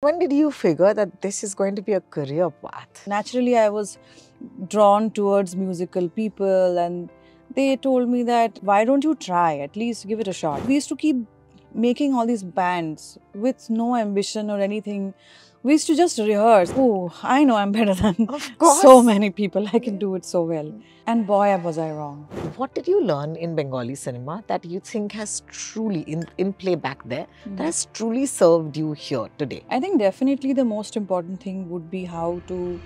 When did you figure that this is going to be a career path? Naturally, I was drawn towards musical people, and they told me that why don't you try, at least give it a shot. We used to keep making all these bands with no ambition or anything. We used to just rehearse. Oh, I know I'm better than Of course. so many people. I can do it so well. And boy, was I wrong. What did you learn in Bengali cinema that you think has truly, in play back there, that has truly served you here today? I think definitely the most important thing would be how to.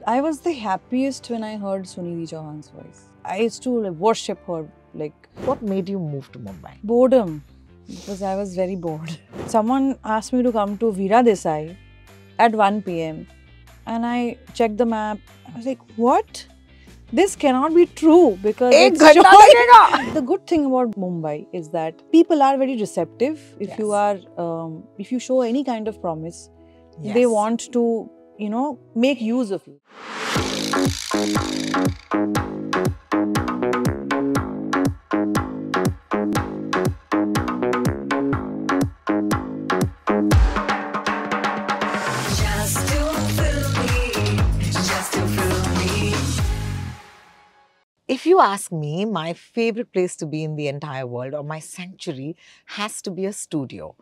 I was the happiest when I heard Sunidhi Chauhan's voice. I used to worship her. What made you move to Mumbai? Boredom, because I was very bored. Someone asked me to come to Veera Desai at 1 p.m. and I checked the map. I was like, what? This cannot be true because it's showing. The good thing about Mumbai is that people are very receptive. If you are, if you show any kind of promise, they want to, make use of you. If you ask me, my favorite place to be in the entire world, or my sanctuary, has to be a studio.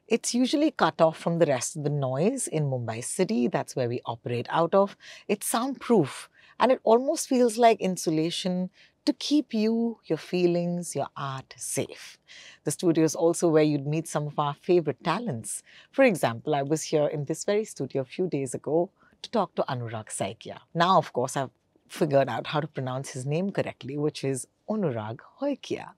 It's usually cut off from the rest of the noise in Mumbai city. That's where we operate out of. It's soundproof, and it almost feels like insulation to keep you, your feelings, your art safe. The studio is also where you'd meet some of our favorite talents. For example, I was here in this very studio a few days ago to talk to Anurag Saikia. Now, of course, I've figured out how to pronounce his name correctly, which is Anurag Hoikia.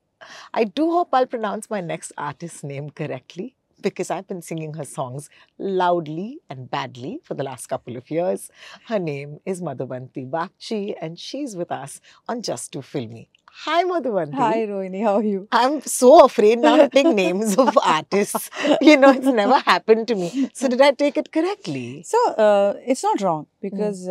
I do hope I'll pronounce my next artist's name correctly, because I've been singing her songs loudly and badly for the last couple of years. Her name is Madhuvanti Bagchi, and she's with us on Just Too Filmy. Hi, Madhuvanti. Hi, Rohini. How are you? I'm so afraid now to take names of artists. It's never happened to me. So did I take it correctly? So it's not wrong because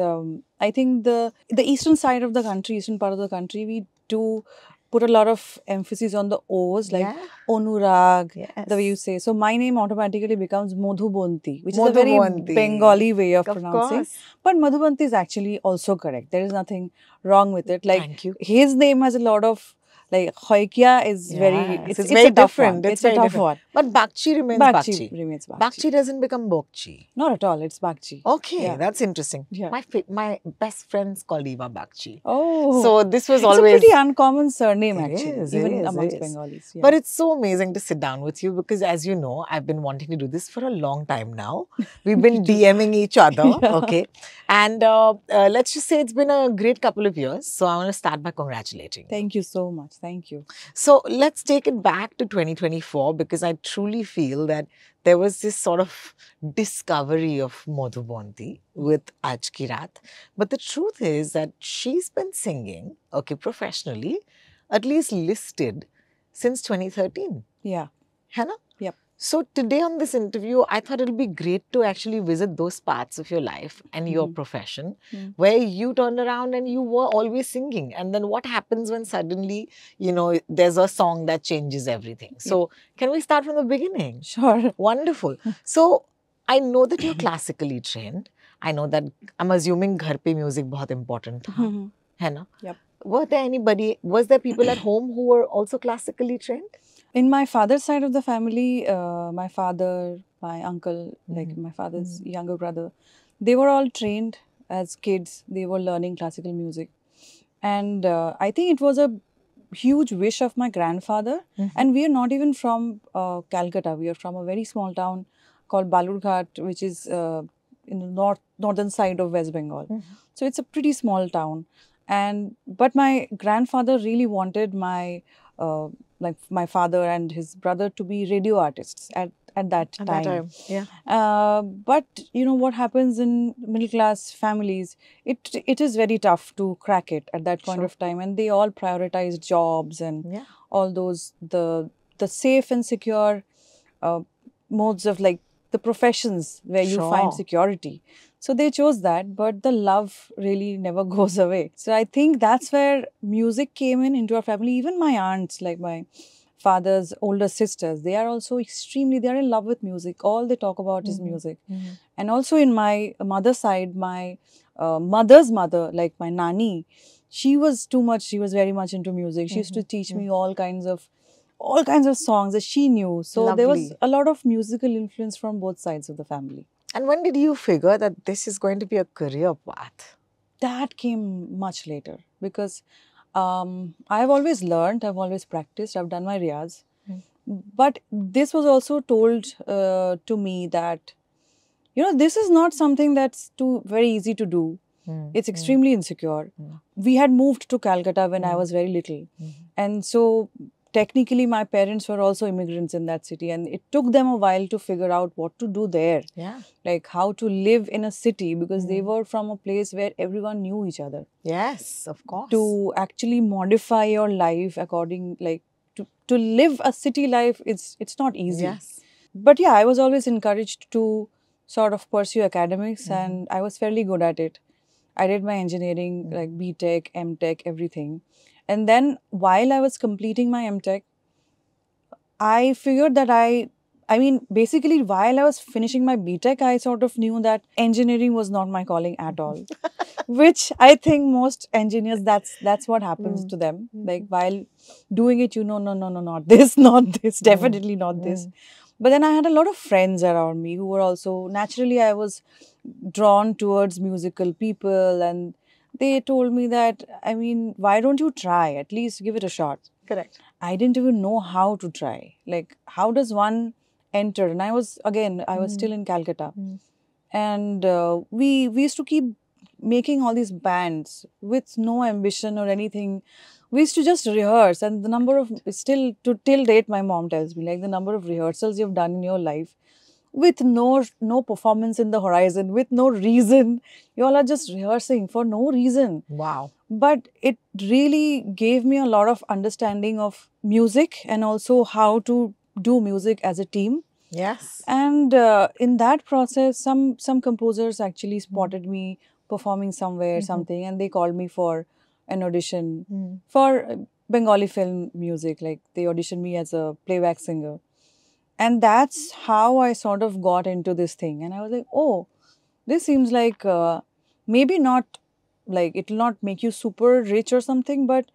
I think the eastern side of the country, eastern part of the country, we do put a lot of emphasis on the O's, like Anurag, the way you say. So my name automatically becomes Madhuvanti, which is a very Bengali way of pronouncing. Course. But Madhuvanti is actually also correct. There is nothing wrong with it. Like, thank you. His name has a lot of, like, Hoikia is very, it's very a tough different. one. It's a tough one. But Bagchi remains Bagchi. Remains Bagchi. Bagchi doesn't become Bokchi. Not at all. It's Bagchi. Okay, that's interesting. Yeah. My best friend's called Eva Bagchi. Oh. So this was it's always... a pretty uncommon surname, actually, even amongst Bengalis. Yeah. But it's so amazing to sit down with you because, as you know, I've been wanting to do this for a long time now. We've been DMing each other, okay? And let's just say it's been a great couple of years. So I want to start by congratulating you. Thank you so much. Thank you. So let's take it back to 2024 because I truly feel that there was this sort of discovery of Madhuvanti with Aaj Ki Raat. But the truth is that she's been singing, professionally, at least listed since 2013. Yeah. Hai na? Yep. So today on this interview, I thought it'll be great to actually visit those parts of your life and your profession where you turned around and you were always singing. And then what happens when suddenly, there's a song that changes everything. So can we start from the beginning? Sure. Wonderful. So I know that you're classically trained. I know that I'm assuming ghar pe music bahut important tha. Hai na? Yep. Was there people at home who were also classically trained? In my father's side of the family, my father, my uncle, like my father's younger brother, they were all trained as kids. They were learning classical music. And I think it was a huge wish of my grandfather. And we are not even from Calcutta. We are from a very small town called Balurghat, which is in the northern side of West Bengal. So it's a pretty small town. But my grandfather really wanted my father and his brother to be radio artists at that time. But what happens in middle class families, it is very tough to crack it at that point of time, and they all prioritize jobs and all those the safe and secure modes of, like, the professions where you find security. So they chose that, but the love really never goes away. So I think that's where music came into our family. Even my aunts, like my father's older sisters, they are also they're in love with music. All they talk about is music. And also in my mother's side, my mother's mother, like my nani, she was very much into music. She used to teach me all kinds of songs that she knew. So there was Lovely. a lot of musical influence from both sides of the family. And when did you figure that this is going to be a career path? That came much later because I've always learned, I've always practiced, I've done my riyaz. But this was also told to me that, this is not something that's very easy to do. It's extremely insecure. We had moved to Calcutta when I was very little. And so technically my parents were also immigrants in that city, and it took them a while to figure out what to do there. Yeah. Like how to live in a city, because they were from a place where everyone knew each other. Yes, of course. To actually modify your life according, like, to live a city life, it's not easy. Yes. But yeah, I was always encouraged to sort of pursue academics, and I was fairly good at it. I did my engineering, like B.Tech, M.Tech, everything. And then while I was completing my M.Tech, I figured that basically while I was finishing my B.Tech, I sort of knew that engineering was not my calling at all. Which I think most engineers, that's what happens to them. Like while doing it, no, not this, definitely not this. But then I had a lot of friends around me who were also, naturally I was drawn towards musical people, and they told me that, why don't you try? At least give it a shot. Correct. I didn't even know how to try. Like, how does one enter? And I was still in Calcutta. And we used to keep making all these bands with no ambition or anything. We used to just rehearse, and the number of, till date, my mom tells me, like, the number of rehearsals you've done in your life with no performance in the horizon, with no reason. You all are just rehearsing for no reason. Wow. But it really gave me a lot of understanding of music, and also how to do music as a team. Yes. And in that process, some composers actually spotted me performing somewhere, something, and they called me for an audition for Bengali film music. Like, they auditioned me as a playback singer. And that's how I sort of got into this thing. And I was like, oh, this seems like maybe not, like, it will not make you super rich or something, but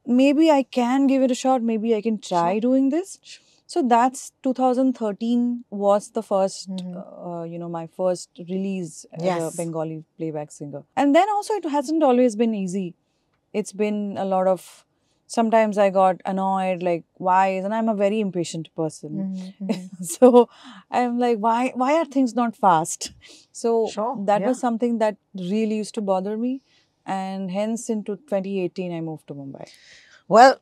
maybe I can give it a shot. Maybe I can try doing this. So that's 2013 was the first, my first release as a Bengali playback singer. And then also it hasn't always been easy. It's been a lot of, sometimes I got annoyed, like, why? And I'm a very impatient person. So I'm like, why are things not fast? So that was something that really used to bother me. And hence into 2018, I moved to Mumbai. Well,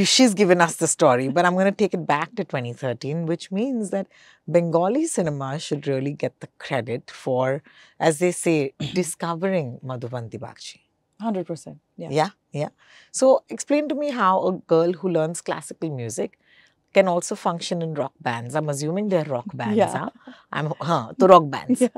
she's given us the story, but I'm going to take it back to 2013, which means that Bengali cinema should really get the credit for, as they say, discovering Madhuvanti Bakshi. 100%. Yeah. Yeah. So explain to me how a girl who learns classical music can also function in rock bands. I'm assuming they're rock bands. Yeah. The rock bands. Yeah.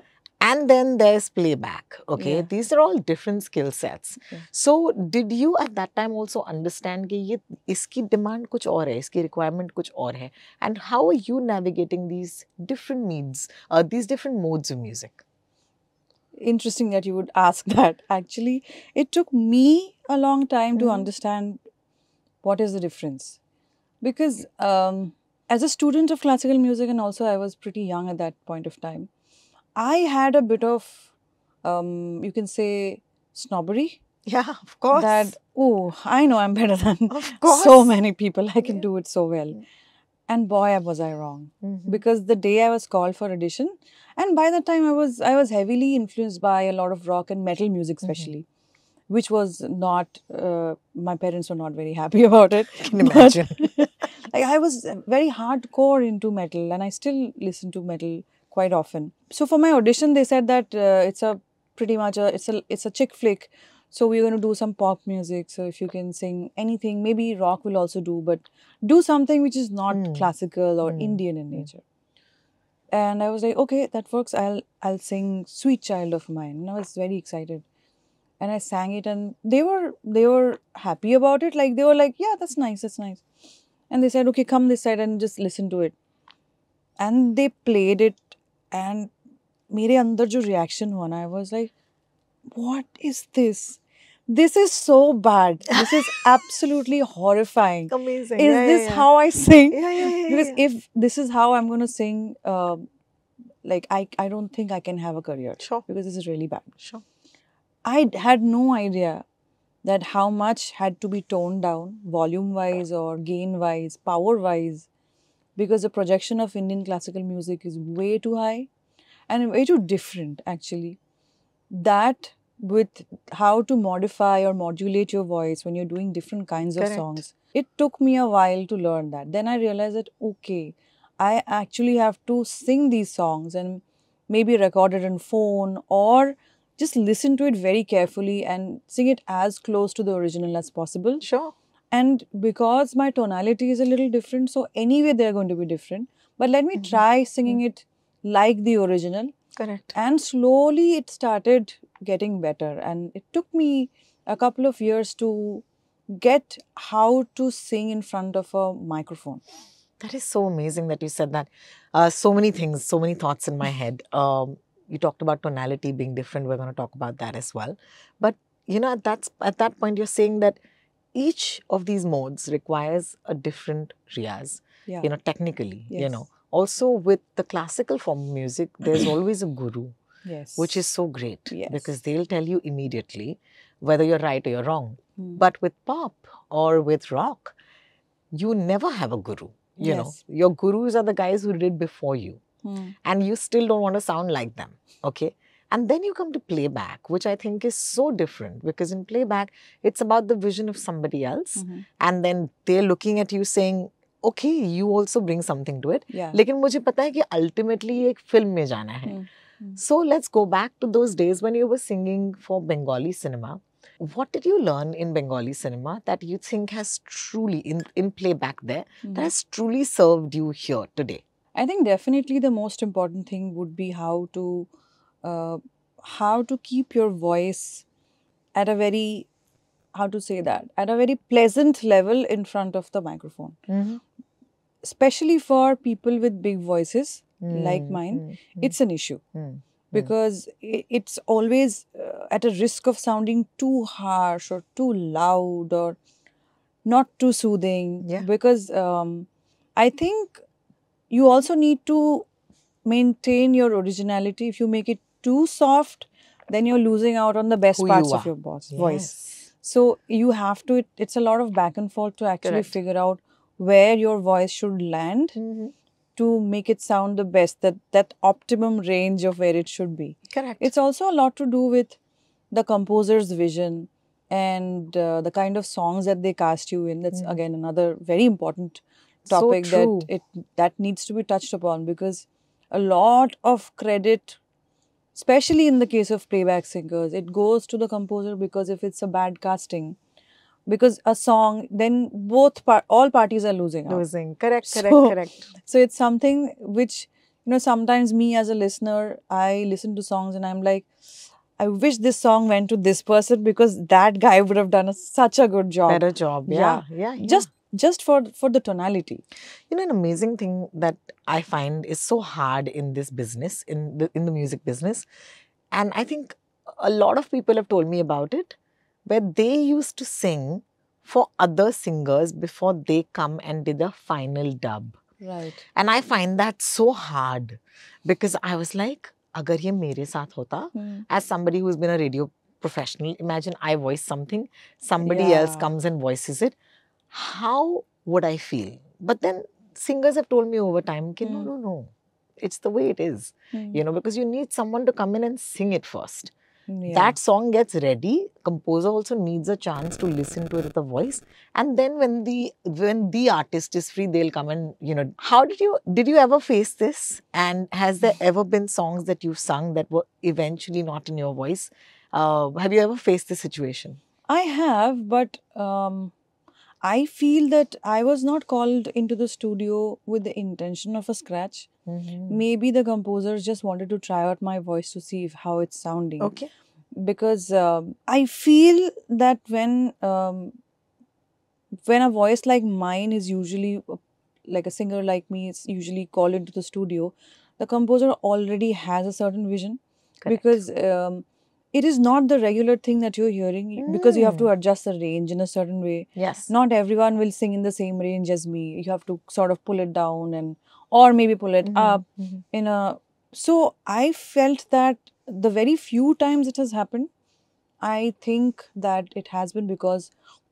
And then there's playback. Okay, Yeah. these are all different skill sets. Yeah. So did you at that time also understand कि ये इसकी demand कुछ और है, इसकी requirement कुछ और है, and how are you navigating these different needs, these different modes of music? Interesting that you would ask that. Actually, it took me a long time to understand what is the difference. Because as a student of classical music, and also I was pretty young at that point of time, I had a bit of, you can say, snobbery. Yeah, of course. That, oh, I know I'm better than course. so many people. I can do it so well. And boy, was I wrong. Because the day I was called for audition, and by that time I was heavily influenced by a lot of rock and metal music, especially, which was not, my parents were not very happy about it. Can imagine. Like, I was very hardcore into metal, and I still listen to metal quite often. So for my audition, they said that it's a pretty much it's a chick flick. So we're going to do some pop music. So if you can sing anything, maybe rock will also do, but do something which is not classical or Indian in nature. And I was like, okay, that works. I'll sing Sweet Child of Mine. And I was very excited. And I sang it, and they were happy about it. Like, they were like, yeah, that's nice, that's nice. And they said, okay, come this side and just listen to it. And they played it, and मेरे अंदर जो reaction हुआ ना, I was like, what is this? This is so bad. This is absolutely horrifying. Amazing. Is Yeah, this yeah, yeah. how I sing? Yeah. Because if this is how I'm going to sing, like I don't think I can have a career. Sure. Because this is really bad. Sure. I had no idea that how much had to be toned down, volume-wise or gain-wise, power-wise, because the projection of Indian classical music is way too high and way too different, actually. That with how to modify or modulate your voice when you're doing different kinds of Correct. songs. It took me a while to learn that. Then I realized that, okay, I actually have to sing these songs and maybe record it on phone or just listen to it very carefully and sing it as close to the original as possible. Sure. And because my tonality is a little different, so anyway they're going to be different. But let me try singing it like the original. Correct. And slowly it started getting better. And it took me a couple of years to get how to sing in front of a microphone. That is so amazing that you said that. So many things, so many thoughts in my head. You talked about tonality being different. We're going to talk about that as well. But you know, at that point, you're saying that each of these modes requires a different riyaz. Yeah. You know, technically. Yes. You know, also with the classical form of music, there's always a guru, Yes. which is so great Yes. because they'll tell you immediately whether you're right or you're wrong. Hmm. But with pop or with rock, you never have a guru. You know, Yes. your gurus are the guys who did before you, and you still don't want to sound like them. Okay. And then you come to playback, which I think is so different because in playback, it's about the vision of somebody else. And then they're looking at you saying, okay, you also bring something to it. Yeah. लेकिन मुझे पता है कि ultimately ये एक film में जाना है. So let's go back to those days when you were singing for Bengali cinema. What did you learn in Bengali cinema that you think has truly, in playback there, that has truly served you here today? I think definitely the most important thing would be how to keep your voice at a very, how to say that, at a very pleasant level in front of the microphone. Especially for people with big voices like mine, it's an issue. Because it's always at a risk of sounding too harsh or too loud or not too soothing. Yeah. Because I think you also need to maintain your originality. If you make it too soft, then you're losing out on the best Who parts you of are. your voice. Yes. So you have to, it's a lot of back and forth to actually Correct. figure out where your voice should land to make it sound the best, that optimum range of where it should be. Correct. It's also a lot to do with the composer's vision and the kind of songs that they cast you in. That's again another very important topic true. that needs to be touched upon, because a lot of credit, especially in the case of playback singers, it goes to the composer, because if it's a bad casting, because a song, then all parties are losing out. Losing. Correct. So it's something which, sometimes me as a listener, I listen to songs and I'm like, I wish this song went to this person because that guy would have done such a good job. Better job. Yeah. Just for the tonality. You know, an amazing thing that I find is so hard in this business, in the music business, and I think a lot of people have told me about it, where they used to sing for other singers before they come and did the final dub. Right. And I find that so hard because I was like, agar ye mere saath hota, as somebody who's been a radio professional, imagine I voice something, somebody else comes and voices it. How would I feel? But then singers have told me over time, no, it's the way it is, because you need someone to come in and sing it first. Yeah. That song gets ready. Composer also needs a chance to listen to it with a voice, and then when the artist is free, they'll come and How did you ever face this? And has there ever been songs that you've sung that were eventually not in your voice? Have you ever faced this situation? I have, but I feel that I was not called into the studio with the intention of a scratch. Maybe the composers just wanted to try out my voice to see how it's sounding. Okay. Because I feel that when when a voice like mine is usually like a singer like me is usually called into the studio, the composer already has a certain vision. Correct. Because it is not the regular thing that you're hearing, because you have to adjust the range in a certain way. Yes. Not everyone will sing in the same range as me. You have to sort of pull it down and or maybe pull it up in a. So I felt that the very few times it has happened, I think that it has been because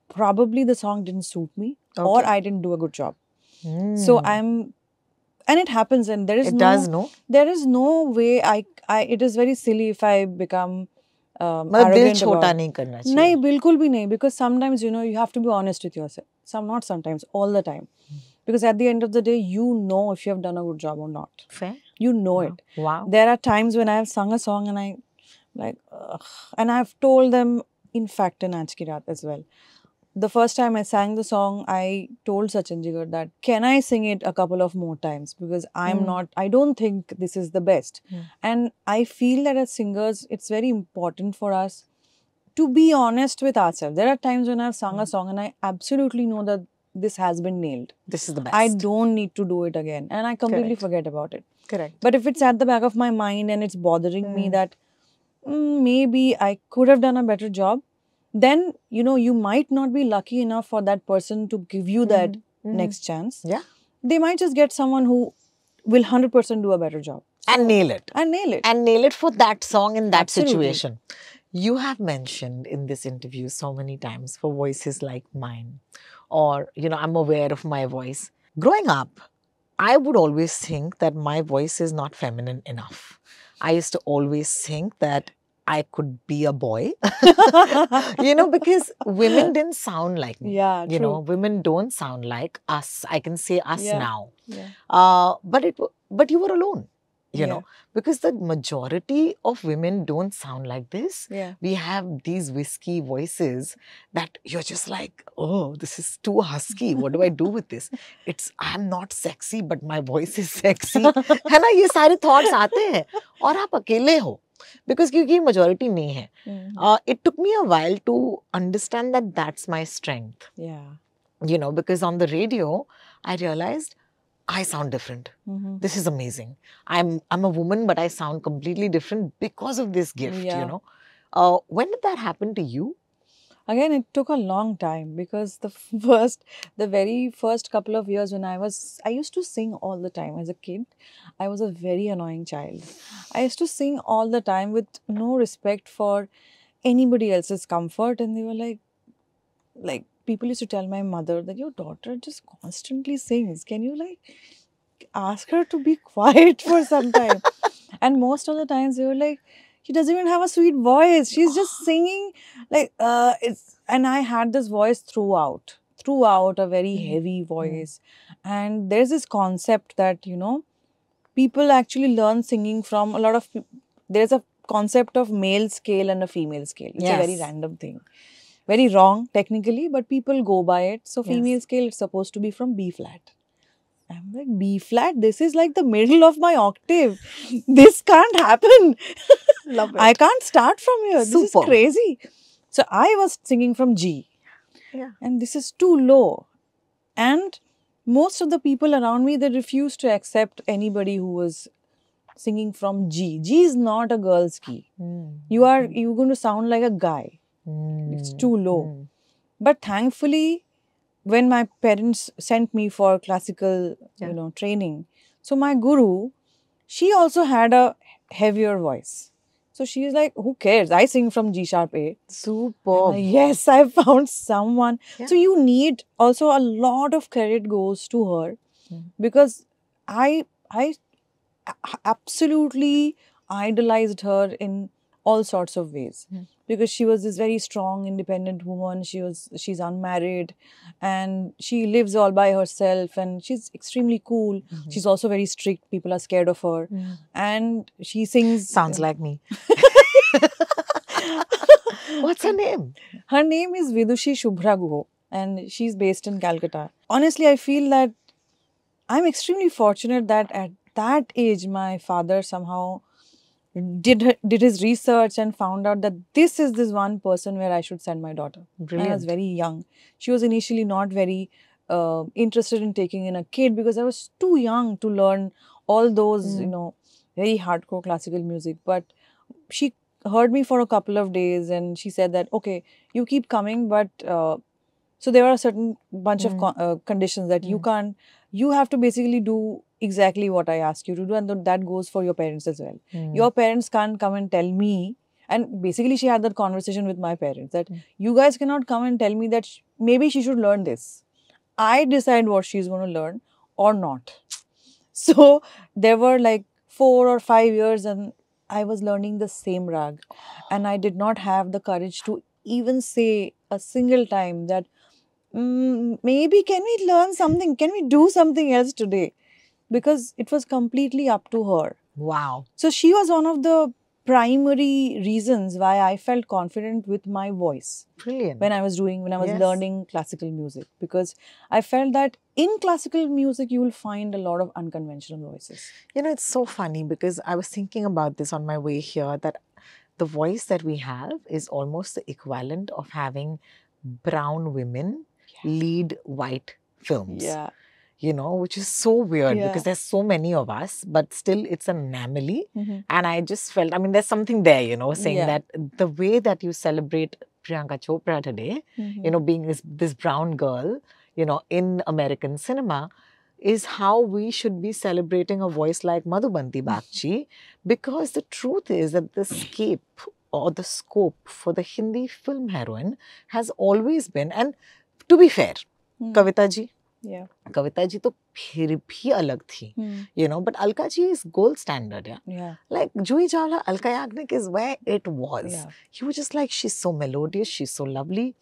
probably the song didn't suit me or Okay. I didn't do a good job. So and it happens, and there is It does, no? there is no way I it is very silly if I become मतलब दिल arrogant छोटा about. नहीं करना चाहिए. नहीं, बिल्कुल भी नहीं, because sometimes you know you have to be honest with yourself. Not sometimes, all the time. Because at the end of the day, you know if you have done a good job or not. Fair. You know Wow. it. Wow. There are times when I have sung a song and I like, and I've told them, in fact, in Aaj Ki Raat as well. The first time I sang the song, I told Sachin Jigar that, can I sing it a couple of more times? Because I don't think this is the best. And I feel that as singers, it's very important for us to be honest with ourselves. There are times when I've sung a song and I absolutely know that this has been nailed. This is the best. I don't need to do it again. And I completely Correct. forget about it. Correct. But if it's at the back of my mind and it's bothering me that maybe I could have done a better job, then, you know, you might not be lucky enough for that person to give you that next chance. Yeah. They might just get someone who will 100% do a better job. And nail it. And nail it. And nail it for that song in that Absolutely. situation. You have mentioned in this interview so many times for voices like mine, or, you know, I'm aware of my voice. Growing up, I would always think that my voice is not feminine enough. I used to always think that I could be a boy, you know, because women didn't sound like me. Yeah, you true. know, women don't sound like us. I can say us Yeah. now. Yeah. But you were alone, you Yeah. know, because the majority of women don't sound like this. Yeah. We have these whiskey voices that you're just like, oh, this is too husky. What do I do with this? I'm not sexy, but my voice is sexy. है ना, ये सारे thoughts आते हैं और आप अकेले हो, because क्योंकि majority नहीं है. It took me a while to understand that that's my strength. Yeah. You know, because on the radio, I realized I sound different. This is amazing. I'm a woman, but I sound completely different because of this gift, Yeah. you know. When did that happen to you? Again, it took a long time, because the very first couple of years when I used to sing all the time as a kid. I was a very annoying child. I used to sing all the time with no respect for anybody else's comfort, and they were like people used to tell my mother that your daughter just constantly sings. Can you ask her to be quiet for some time? And most of the times they were like, she doesn't even have a sweet voice. She's just singing and I had this voice throughout a very heavy voice. And there's this concept that, you know, people actually learn singing from a lot of there's a concept of male scale and a female scale. It's a very Yes. random thing. Very wrong technically, but people go by it. So female Yes. scale is supposed to be from B flat. I'm like, B flat? This is like the middle of my octave. This can't happen. Love it. I can't start from here. This is Super. crazy. So I was singing from G. Yeah. And this is too low. And most of the people around me, they refused to accept anybody who was singing from G. G is not a girl's key. You're going to sound like a guy. It's too low. But thankfully, when my parents sent me for classical, you know, training, so my guru, she also had a heavier voice. So she is like, who cares? I sing from G sharp A. Super. Yes, I found someone. Yeah. So you need also a lot of credit goes to her, because I absolutely idolized her in all sorts of ways. Because she was this very strong, independent woman. She's unmarried, and she lives all by herself, and she's extremely cool. She's also very strict. People are scared of her, and she sings. Sounds like me. What's her name? Her name is Vidushi Shubhra Guho, and she's based in Calcutta. Honestly, I feel that I'm extremely fortunate that at that age, my father somehow did his research and found out that this is this one person where I should send my daughter. And I was Brilliant. very young. She was initially not very interested in taking in a kid because I was too young to learn all those, very hardcore classical music. But she heard me for a couple of days and she said that, okay, you keep coming, but so there are a certain bunch of conditions that you have to basically do exactly what I ask you to do, and that goes for your parents as well. Your parents can't come and tell me, and basically she had that conversation with my parents that you guys cannot come and tell me that maybe she should learn this. I decide what she's going to learn or not. So there were like 4 or 5 years and I was learning the same rag, and I did not have the courage to even say a single time that maybe can we learn something? Can we do something else today? Because it was completely up to her. Wow. So she was one of the primary reasons why I felt confident with my voice Brilliant. when I was Yes. learning classical music, because I felt that in classical music you will find a lot of unconventional voices. It's so funny because I was thinking about this on my way here, that the voice that we have is almost the equivalent of having brown women lead white films. Yeah. Which is so weird Yeah. because there's so many of us, but still it's an anomaly. Mhm. And I just felt, there's something there, saying Yeah. that the way that you celebrate Priyanka Chopra today, Mhm. being this brown girl, in American cinema, is how we should be celebrating a voice like Madhubanti Bagchi, because the truth is that the scape or the scope for the Hindi film heroine has always been, and to be fair, Kavita ji, Yeah. Kavita ji तो फिर भी अलग थी, but Alka ji is gold standard, Yeah. Like Juhi Chawla, Alka Yagnik is where it was. Yeah. You were just like, she's so melodious, she's so lovely.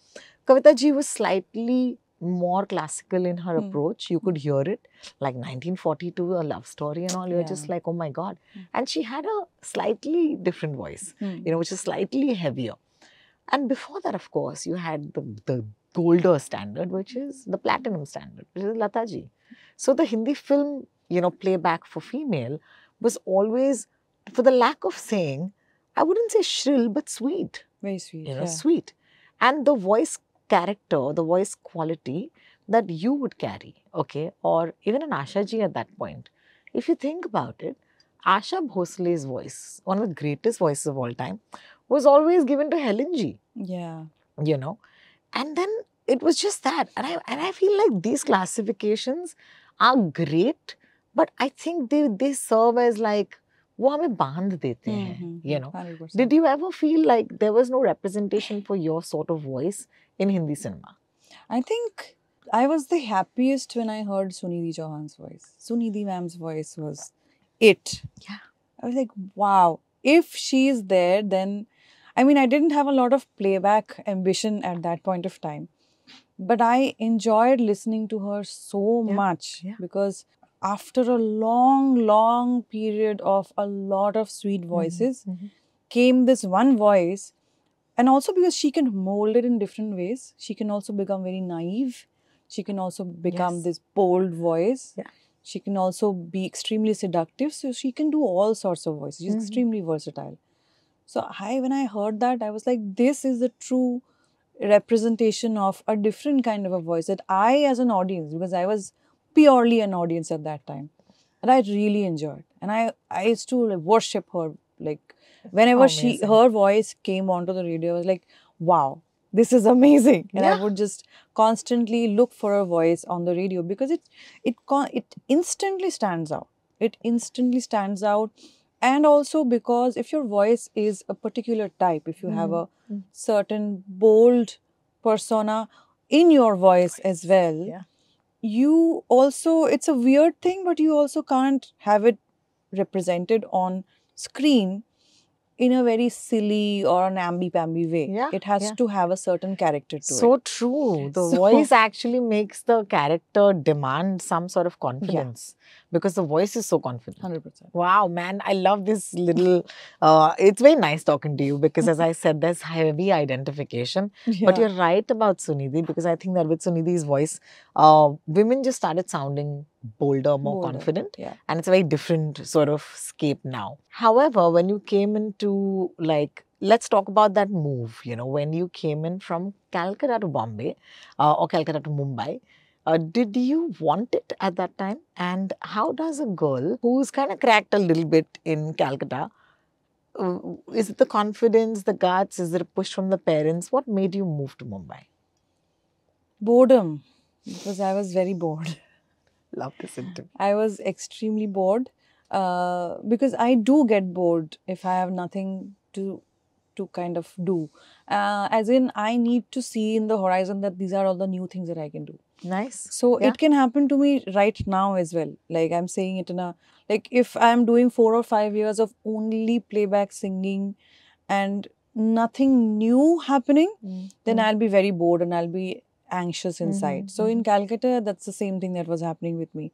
Kavita ji was slightly more classical in her approach. You could hear it, like 1942, a love story and all. You're just like, oh my God. And she had a slightly different voice, which is slightly heavier. And before that, of course, you had the golder standard, which is the platinum standard, which is Lata ji. So the Hindi film, playback for female was always, for the lack of saying, I wouldn't say shrill, but sweet. Very sweet. Sweet. And the voice character, the voice quality that you would carry, okay, or even an Asha ji at that point. If you think about it, Asha Bhosle's voice, one of the greatest voices of all time, was always given to Helen ji. Yeah. And then it was just that. And I feel like these classifications are great, but I think they serve as like, वो हमें बांध देते हैं, 100%. Did you ever feel like there was no representation for your sort of voice in Hindi cinema? I think I was the happiest when I heard Sunidhi Chauhan's voice. Sunidhi ma'am's voice was it. Yeah. I was like, wow, if she is there, then, I mean, I didn't have a lot of playback ambition at that point of time, but I enjoyed listening to her so much because after a long period of a lot of sweet voices came this one voice. And also because she can mold it in different ways. She can also become very naive. She can also become this bold voice. Yeah. She can also be extremely seductive. So she can do all sorts of voices. She's extremely versatile. So when I heard that, I was like, this is the true representation of a different kind of a voice that I, as an audience, because I was purely an audience at that time, and I really enjoyed. And I used to worship her, like, whenever her voice came onto the radio, I was like, wow, this is amazing. And I would just constantly look for her voice on the radio because it instantly stands out. It instantly stands out. And also because if your voice is a particular type, if you have a certain bold persona in your voice as well, you also, it's a weird thing, but you also can't have it represented on screen in a very silly or an ambi-pamby way. Yeah, it has to have a certain character to it. So true. The voice actually makes the character demand some sort of confidence. because the voice is so confident. 100%. Wow, man, I love this little. It's very nice talking to you because, as I said, there's heavy identification. But Yeah. you're right about Sunidhi because I think that with Sunidhi's voice, women just started sounding bolder, more Bolder, confident, yeah. and it's a very different sort of scape now. However, when you came into let's talk about that move. When you came in from Calcutta to Bombay, or Calcutta to Mumbai. Did you want it at that time? And how does a girl who's kind of cracked a little bit in Calcutta, is it the confidence, the guts, is it a push from the parents? What made you move to Mumbai? Boredom, because I was very bored. Love this interview. I was extremely bored because I do get bored if I have nothing to kind of do. As in, I need to see in the horizon that these are all the new things that I can do. Nice. So Yeah. it can happen to me right now as well. Like I'm saying it in a, like if I'm doing 4 or 5 years of only playback singing and nothing new happening, then I'll be very bored and I'll be anxious inside. So in Calcutta, that's the same thing that was happening with me.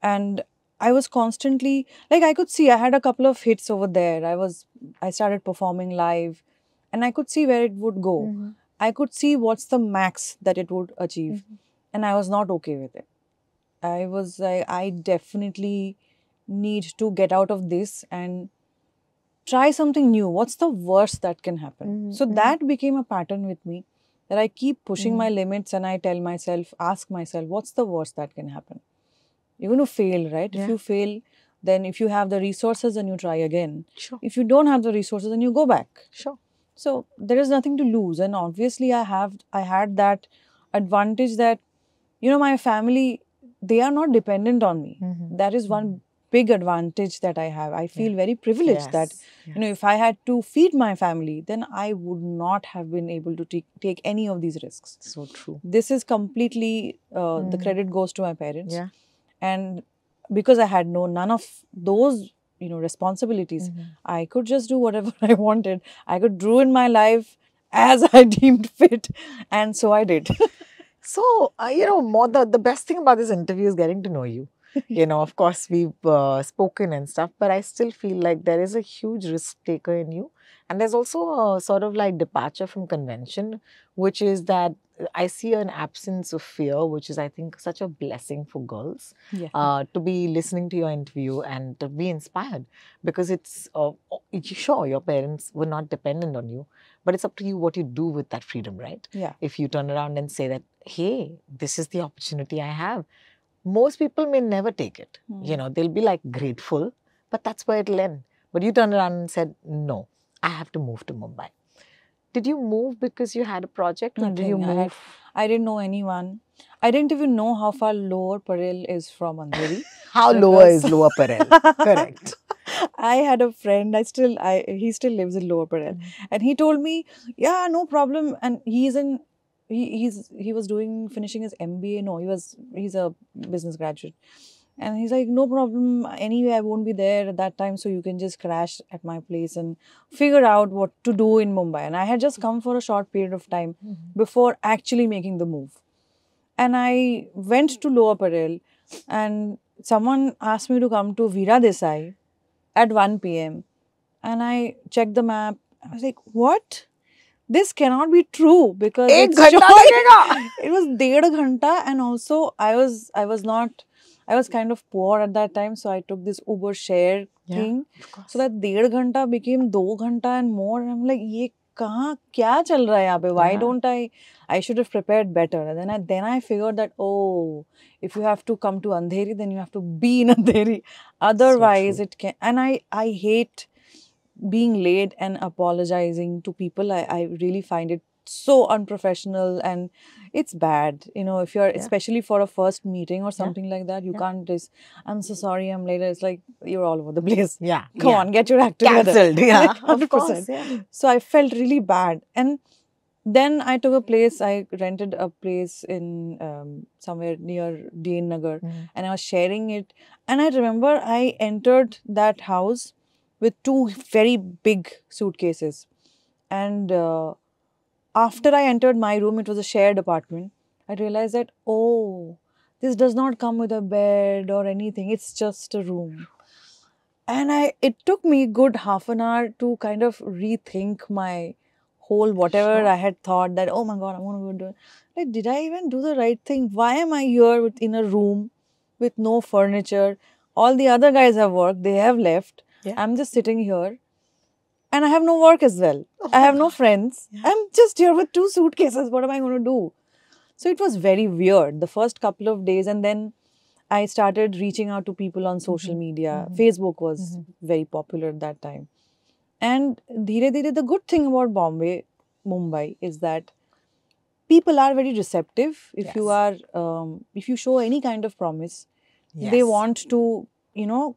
And I was constantly, like I could see I had a couple of hits over there. I started performing live and I could see where it would go. I could see what's the max that it would achieve. And I was not okay with it. I was like, I definitely need to get out of this and try something new. What's the worst that can happen? So that became a pattern with me, that I keep pushing my limits and I tell myself, ask myself, what's the worst that can happen? You're going to fail, right? Yeah. If you fail, then if you have the resources, then you try again. Sure. If you don't have the resources, then you go back. Sure. So there is nothing to lose. And obviously I had that advantage that, my family, they are not dependent on me. That is one big advantage that I have. I feel very privileged that, if I had to feed my family, then I would not have been able to take any of these risks. So true. This is completely, the credit goes to my parents. Yeah. And because I had none of those, responsibilities, I could just do whatever I wanted. I could ruin my life as I deemed fit. And so I did. So, more the best thing about this interview is getting to know you. Of course, we've spoken and stuff, but I still feel like there is a huge risk taker in you. And there's also a sort of like departure from convention, which is that I see an absence of fear, which is, I think, such a blessing for girls to be listening to your interview and to be inspired. Because it's, sure, your parents were not dependent on you, but it's up to you what you do with that freedom, right? Yeah. If you turn around and say that, hey, this is the opportunity I have. Most people may never take it. They'll be like grateful, but that's where it'll end. But you turned around and said, no, I have to move to Mumbai. Did you move because you had a project, or did you move? I didn't know anyone. I didn't even know how far Lower Parel is from Andheri. How lower is Lower Parel? Correct. I had a friend. He still lives in Lower Parel, and he told me, yeah, no problem. And he was finishing his MBA. No, he's a business graduate. And he's like, no problem. Anyway, I won't be there at that time. So you can just crash at my place and figure out what to do in Mumbai. And I had just come for a short period of time before actually making the move. And I went to Lower Parel and someone asked me to come to Veera Desai at 1 p.m. And I checked the map. I was like, what? This cannot be true because it was 1.5 ghanta, and also I was kind of poor at that time, so I took this Uber share thing. So that 1.5 ghanta became 2 ghanta and more. And I'm like, ye kahan kya chal raha hai yahan pe? Why don't I should have prepared better. And then I figured that, oh, if you have to come to Andheri, then you have to be in Andheri. Otherwise it can, and I hate being late and apologizing to people. I really find it so unprofessional and it's bad. If you're, especially for a first meeting or something like that, you can't just, I'm so sorry, I'm late. It's like, you're all over the place. Yeah. Come on, get your act together. Cancelled. Yeah. 100%. Of course, yeah. So I felt really bad. And then I rented a place in somewhere near Dien Nagar and I was sharing it. And I remember I entered that house with 2 very big suitcases. And after I entered my room, it was a shared apartment. I realized that, oh, This does not come with a bed or anything. It's just a room. And it took me good half an hour to kind of rethink my whole whatever Sure. I had thought that, oh my God, I'm going to go do. Like, did I even do the right thing? Why am I here in a room with no furniture? All the other guys have worked, they have left. Yeah. I'm just sitting here and I have no work as well. Oh I my have no God. friends. Yeah. I'm just here with 2 suitcases. What am I going to do? So it was very weird the first couple of days. And then I started reaching out to people on social media. Facebook was very popular at that time. And dheere dheere, the good thing about Mumbai is that people are very receptive. If you Yes. are, if you show any kind of promise, they Yes. want to, you know,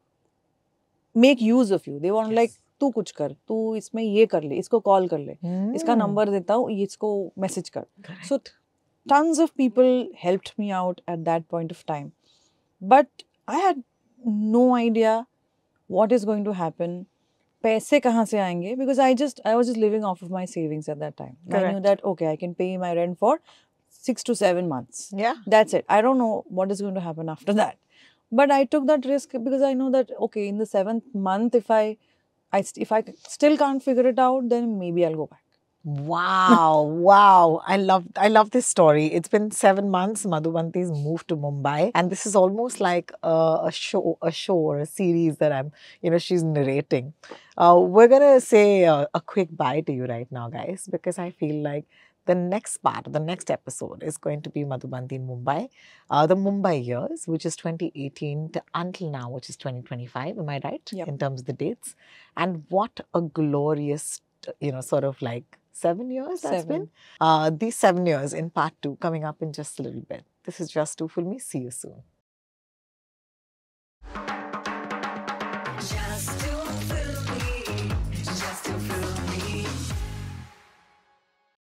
make use of you. They want like, तू कुछ कर, तू इसमें ये कर ले, इसको call कर ले, इसका नंबर देता हूँ, इसको मैसेज कर. So tons of people helped me out at that point of time. But I had no idea what is going to happen. पैसे कहाँ से आएंगे? Because I was just living off of my savings at that time. I knew that, okay, I can pay my rent for 6 to 7 months. Yeah. That's it. I don't know what is going to happen after that. But I took that risk because I know that, okay, in the 7th month, if I still can't figure it out, then maybe I'll go back. Wow, wow. I love this story. It's been 7 months. Madhubanti's moved to Mumbai. And this is almost like a show or a series that she's narrating. We're going to say a quick bye to you right now, guys, because I feel like the next episode is going to be Madhubanti in Mumbai. The Mumbai years, which is 2018 to until now, which is 2025. Am I right? Yep. In terms of the dates. And what a glorious, sort of like 7 years that's been. These 7 years in part 2 coming up in just a little bit. This is Just Two Filmy. See you soon.